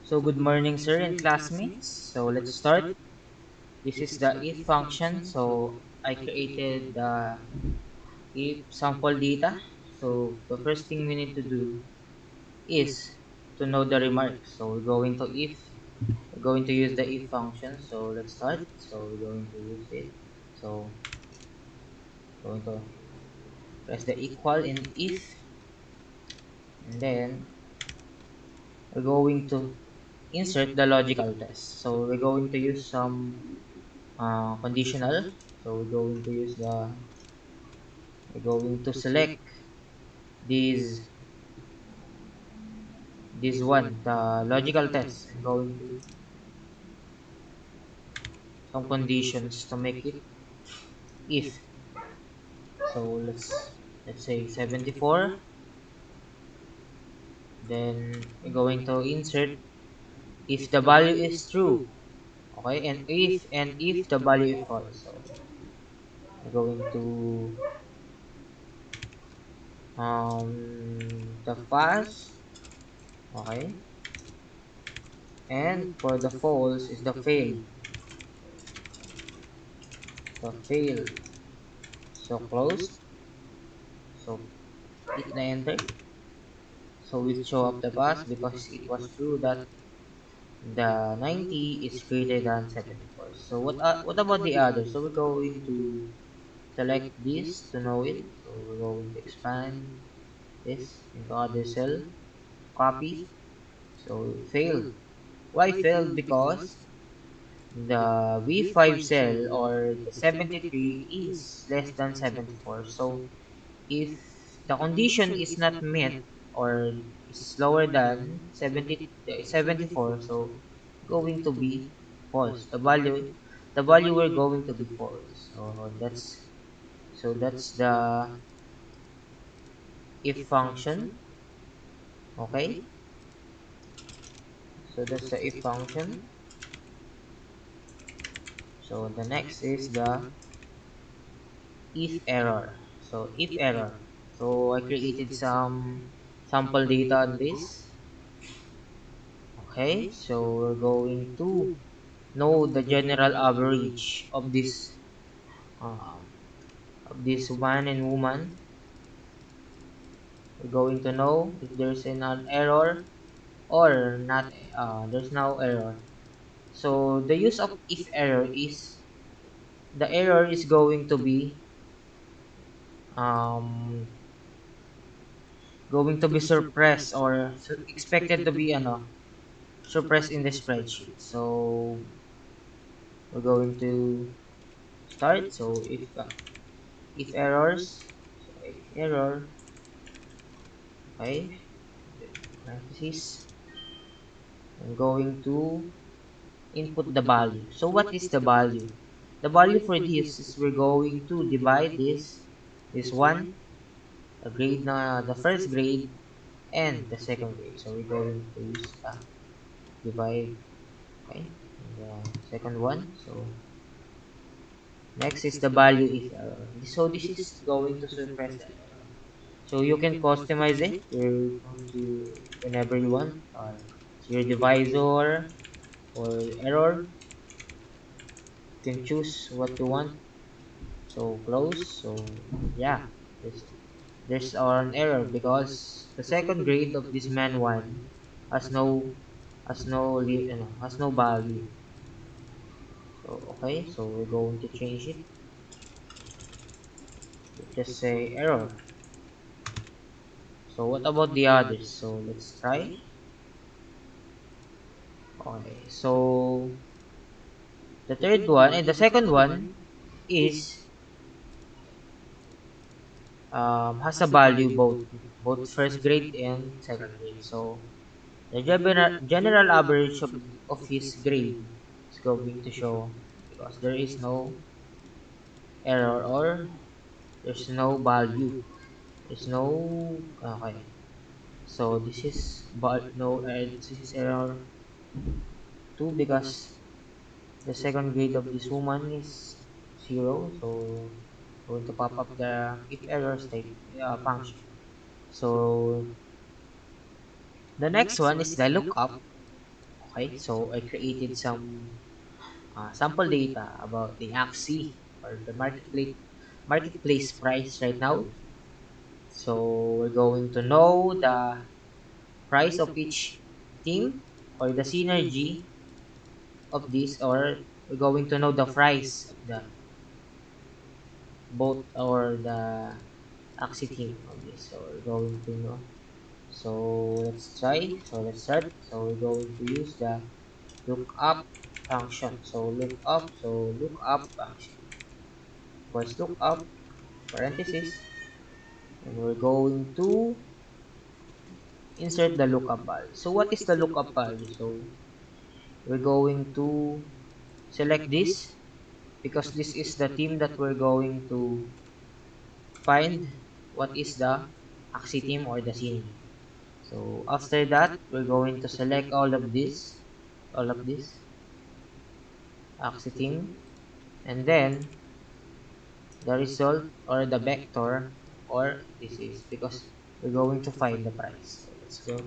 So good morning, sir and classmates. So let's start. This is the if function. So I created the if sample data. So the first thing we need to do is to know the remarks. So we're going to use the if function. So let's start. So we're going to use it. So going to press the equal in if, and then we're going to insert the logical test. So we're going to use some conditional. So we're going to select this one, the logical test, and going to some conditions to make it if. So let's say 74. Then we're going to insert if the value is true. Okay, and if the value is false. So we're going to the fast. Okay, and for the false is the fail. So closed. So hit the enter. So we show up the pass because it was true that the 90 is greater than 74. So what about the other? So we're going to select this to know it. So we're going to expand this into other cell, copy. So failed. Why failed? Because the V5 cell or the 73 is less than 74. So if the condition is not met or is lower than 74, so going to be false. The value we're going to be false. So that's the if function. Okay, so that's the if function. So the next is the if error. So I created some sample data on this. Okay, so we're going to know the general average um, of this man and woman. We're going to know if there's an error or not. There's no error. So the use of if error is the error is um going to be suppressed or expected to be suppressed in the spreadsheet. So we're going to start. So if errors, so if error, okay, parentheses, I'm going to input the value. So what is the value? The value for this is we're going to divide this one, the first grade and the second grade. So we're going to use divide, okay, and the second one. So next is the value if error. So this is going to suppress the error. So you can customize it. You're going to whenever you want. Your divisor or error. You can choose what you want. So close. So yeah, there's an error because the second grade of this man one has no value. So okay, so we're going to change it. Just say error. So what about the others? So let's try. Okay, so the third one and the second one is has a value both first grade and second grade. So the general average of his grade is going to show because there is no error or there's no value. There's no okay. So this is error 2 because the second grade of this woman is 0. So going to pop up the if error state function. So the next one is the lookup. Okay, so I created some sample data about the axi or the marketplace price right now. So we're going to know the price of each team or the synergy of this, or we're going to know the price of the both or the axi team of this. So we're going to know. So let's try. So let's start. So we're going to use the lookup function. So lookup function equals lookup parenthesis, and we're going to insert the lookup value. So what is the lookup value? So we're going to select this because this is the team that we're going to find what is the axi team or the synergy. So after that, we're going to select all of this axi team, and then the result or the vector, or this is because we're going to find the price. So let's go.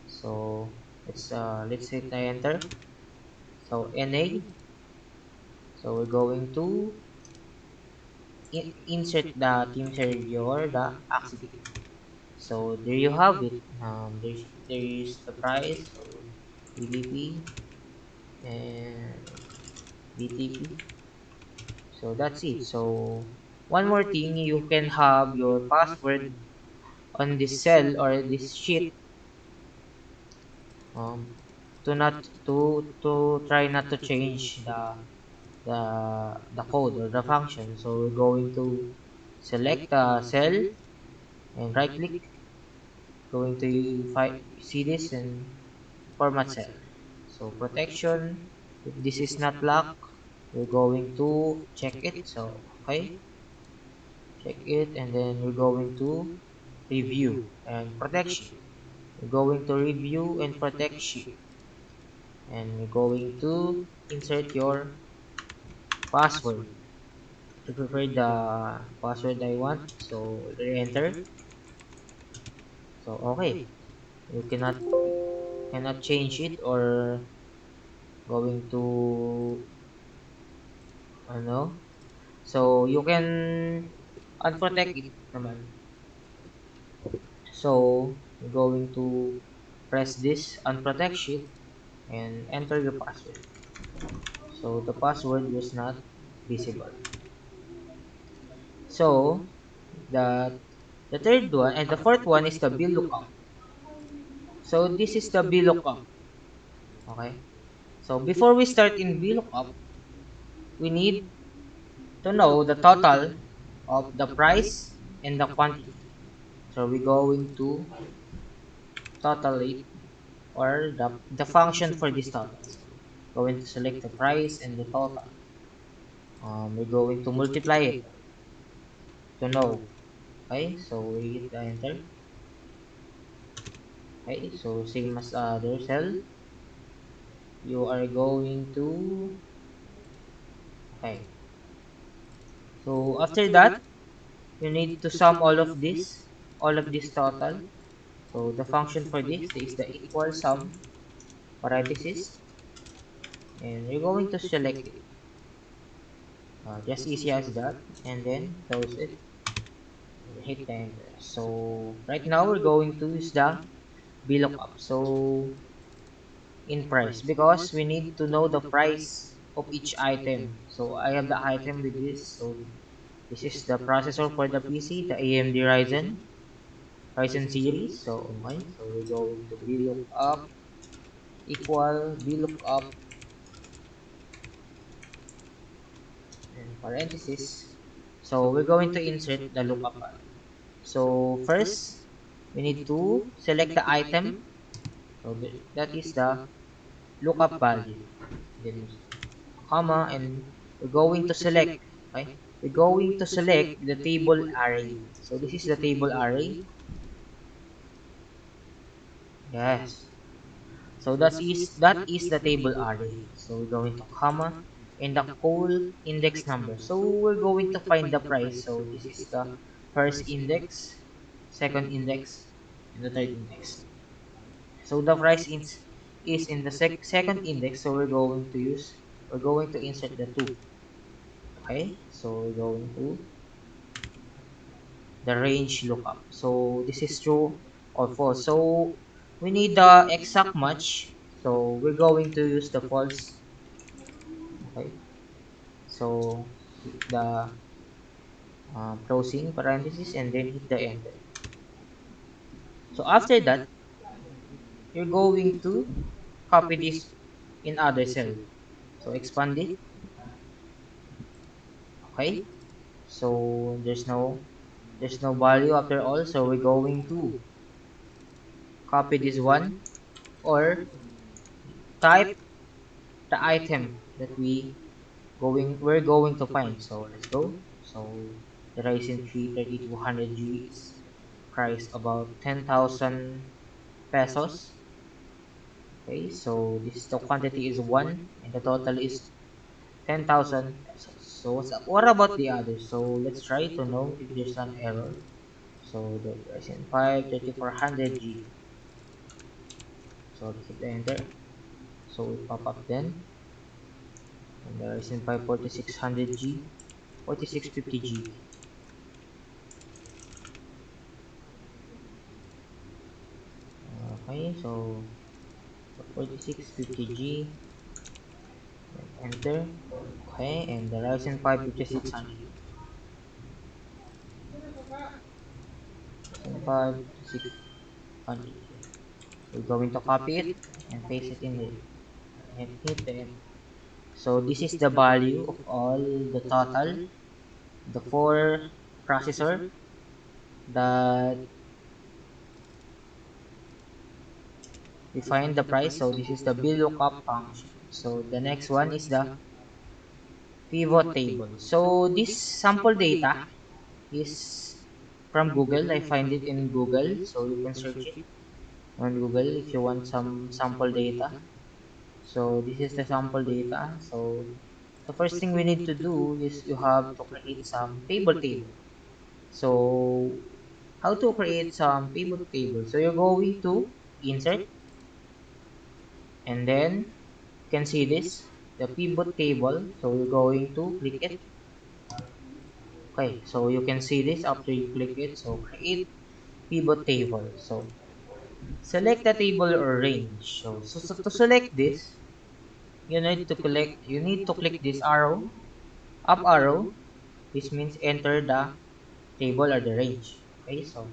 So let's hit the enter. So NA. So we're going to insert the team synergy or the axi team. So there you have it. There is the price. So BDP and BTP. So that's it. So one more thing, you can have your password on this cell or this sheet, um, to not to try not to change the the code or the function. So we're going to select the cell and right click, going to see this and format cell. So protection, if this is not locked, we're going to check it. So okay, check it, and then we're going to review and protection. We're going to review and protect sheet, and we're going to insert your password. I prefer the password I want, so re-enter. So okay, you cannot change it or going to ano. So you can unprotect it naman. So you're going to press this unprotect sheet and enter your password. So the password was not visible. So the the third one and the fourth one is the VLOOKUP. So this is the VLOOKUP. Okay. So before we start in VLOOKUP, we need to know the total of the price and the quantity. So we're going to total it, or the function for this total. So going to select the price and the total. We're going to multiply it to know. Okay, so we hit the enter. Okay, so same as other cell, you are going to okay. So after that, you need to sum all of this total. So the function for this is the equal sum parenthesis, and you're going to select it. Just easy as that, and then close it. Hit enter. So right now we're going to use the VLOOKUP. So in price, because we need to know the price of each item. So I have the item with this. So this is the processor for the PC, the AMD Ryzen series. So okay, so we're going to VLOOKUP equal VLOOKUP and parenthesis. So we're going to insert the lookup value. So first, we need to select the item. So that is the lookup value. Then comma, and we're going to select. Okay, we're going to select the table array. So this is the table array. Yes. So that is the table array. So we're going to comma and the whole index number. So we're going to find the price. So this is the first index, second index, and the third index. So the price is is in the second index, so we're going to insert the 2. Okay, so we're going to the range lookup. So this is true or false. So we need the exact match. So we're going to use the false. Okay, so hit the closing parenthesis and then hit the enter. So after that, you're going to copy this in other cell. So expand it. Okay, so there's no value after all, so we're going to copy this one or type the item that we're going to find. So let's go. So the Ryzen 3 3200G is priced about 10,000 pesos. Okay, so the quantity is 1 and the total is 10,000 pesos. So what about the others? So let's try to know if there's an error. So the Ryzen 5 3400G. So hit enter. So it pop up then. And the Ryzen 5 4600G, 4650G. Okay, so 4650G, enter. Okay, and the Ryzen 5 5600. Ryzen 5 5600. We're going to copy it and paste it in here and hit the enter. So this is the value of all the total, the 4 processor that we find the price. So this is the VLOOKUP function. So the next one is the pivot table. So this sample data is from Google. I find it in Google, so you can search it on Google if you want some sample data. So this is the sample data. So the first thing we need to do is you have to create some pivot table. So how to create some pivot table? So you're going to insert and then you can see this, the pivot table. So you're going to click it. Okay, so you can see this after you click it. So create pivot table. So select the table or range. So to select this, you need to click this arrow, up arrow. This means enter the table or the range. Okay, so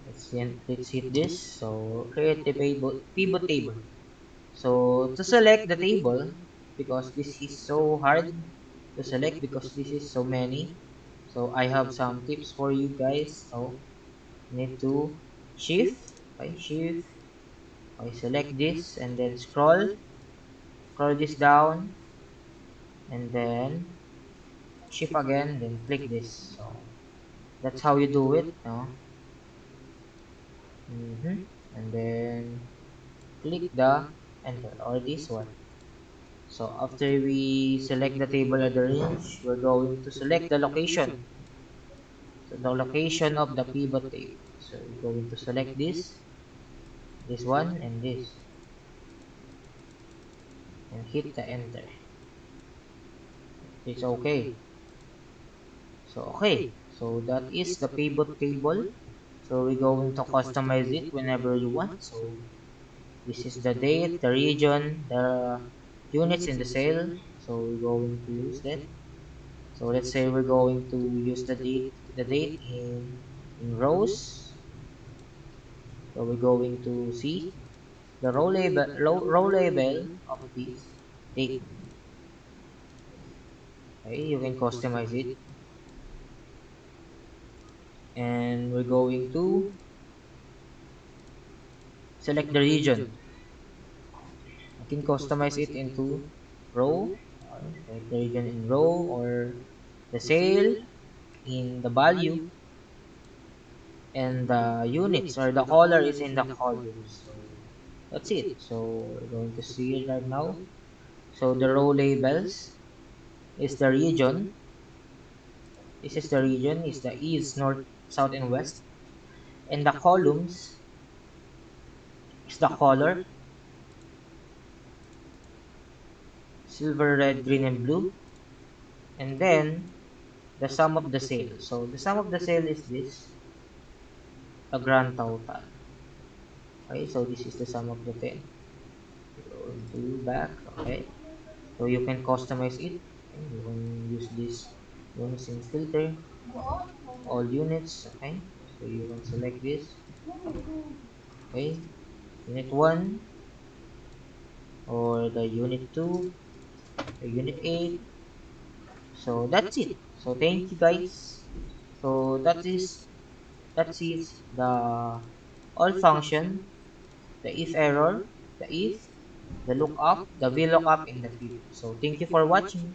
let's hit this. So create the pivot table. So to select the table, because this is so hard to select because this is so many. So I have some tips for you guys. So you need to shift, okay, shift, okay, select this and then scroll this down and then shift again, then click this. So that's how you do it. No? And then click the enter or this one. So after we select the table or the range, we're going to select the location. So the location of the pivot table. So we're going to select this one, and this, and hit the enter. It's okay. So okay. So that is the pivot table. So we're going to customize it whenever you want. So this is the date, the region, the units in the cell. So we're going to use that. So let's say we're going to use the date in rows. So we're going to see the row label of this date. Okay, you can customize it, and we're going to select the region. I can customize it into row, select the region in row, or the sale in the value, and the units or the color is in the columns. So that's it. So we're going to see it right now. So the row labels is the region. This is the region, is the east, north, south, and west. And the columns is the color, silver, red, green, and blue, and then the sum of the sale. So the sum of the sale is this, the grand total. Okay, so this is the sum of the 10. Go into back, okay. So you can customize it. Okay, you can use this units in filter, all units, okay. So you can select this, okay, unit 1 or the unit 2 or unit 8. So that's it. So thank you guys. So that is the all function, the if error, the if, the lookup, the VLOOKUP, and the pivot. So thank you for watching.